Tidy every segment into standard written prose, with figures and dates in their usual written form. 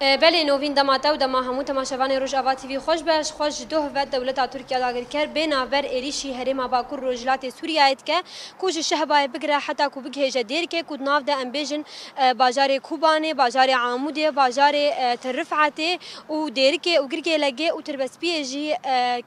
بله نوین دماتا و دما همو تماشاوان روجاوا تیوی خوش باش خوش دوه و دولت ترکیه داگر کر بنابر ایریشی هرم باکور روجلات سوریه ایت که کوج شهبای بگره حتی کو بگهجه دیر که کود ناف ده امبیجن بازار کوبانه بازار عاموده بازار ترفعته و دیر که و گرگه لگه و تربسپیه جی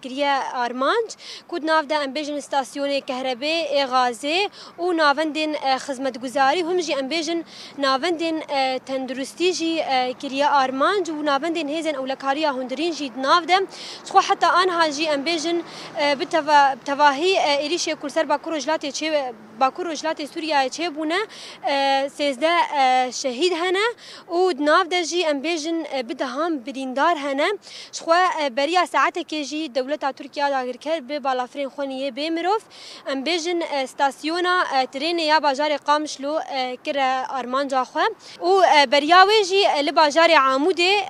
کریه آرمانج کود ناف ده امبیجن استاسیون کهرباء غازه و ناوندین خدمتگزاری هم جی امبیجن ناوندین تندرستی جی کریه آرمانج و ناوندین هیزن اولکاریا هندرین جید نافدم شخو حتی آنها جی امبیجن بتواهی ایریش کلسر باکور رجلات سوریه چه بونه 13 شهید هنه و نافده جی امبیجن بدهم بریندار هنه شخو بریا ساعت که جی دولت ترکیه داگر کر به بالافرین خونیه بمروف امبیجن استاسیونا ترین یا بازار قامشلو کر آرمانجا خو و بریاوی جی لبازار عاموده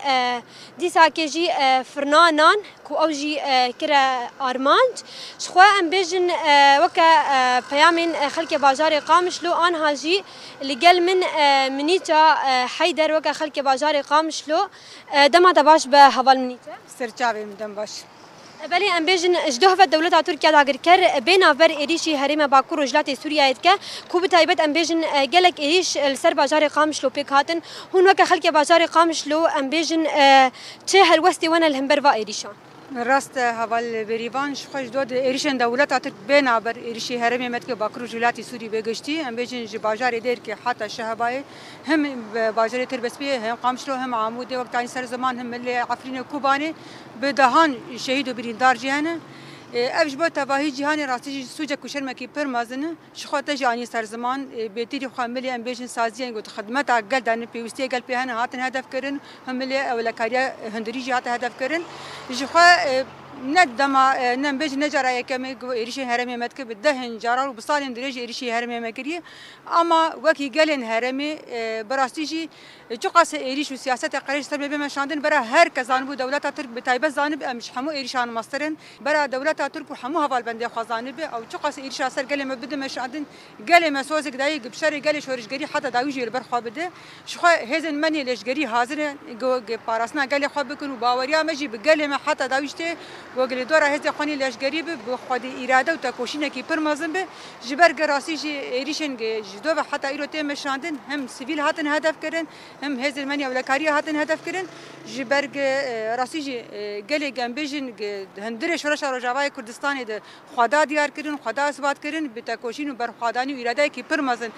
دیسا که جی فرنانان کو او جی کر آرمانج شخو امبیجن وکا پیامین خلق بازار قامشلو آنها جی لگل من منیتا حیدر وکا خلق بازار قامشلو دما دباش به حوال منیتا سرچاوی مدام باش بله امبیجن اجدوه و دولت ترکیه داگر کر بنابر ایریشی هرم باکور رجلات سوریه ایت که کو بتایبت امبیجن گلک ایریش السر بازار قامشلو پیک هاتن هون وکا خلق بازار قامشلو امبیجن چه هلوستی ون الهمبر و ایریشان راست حوال بریوان خوش دود ایریشن دولت اتر بنابر ایریشی هرم مت که باکور رجلات سوری بگشتی امبیجن ج بازار دیر که حتی شهبای هم بازار تربسپی هم قامشلو هم عموده وقت این سر زمان هم ملی عفرین کوبانی بدهان شهید و بریندار جهنه افش با تواهی جهان راستی سوجا کشر مکی پر مازنه شخوت جانی سر زمان بیتری خاملی امبیجن سازیان گوت خدمت اقل دان پیوستی اقل پیهن هاتن هدف کرن هملی اولکاریا هندری جهات هدف کرن جخوا ندما نمبج نجارا كم إيريش هرمي متك بدهن جارا وبصالين دريج إيريش هرمي مكري أما وكي قالن هرمي براستيجي جقاس إيريش وسياسة قريش سبب بمشاندن برا هر كزانبو دولة ترك بتايبة زانب مش حمو إيريشان مصرن برا دولة ترك وحمو هفال بندي خزانب أو جقاس إيريش أسر قال ما بده مشاندن قال ما سوزك داي بشري قال شورش قري حتى داويجي البرخا بده شو هذا المني ليش قري حاضر جو باراسنا قال خا بكون وباوريا مجي بقال ما حتى داويجته وقلی دورا هزی خانی لشگری به خود اراده و تکوشینه کی پر مازن به جبر گراسی جی ایریشن جدو و حتی ایرو تیم شاندن هم سیویل هاتن هدف کردن هم هزی المنی اولکاری هاتن هدف کردن جبر راسی جی گلی گمبیجن هندرش ورش روجاوای کردستانی ده خدا دیار کردن خدا اثبات کردن به تکوشین و بر خدانی و اراده کی پر مازن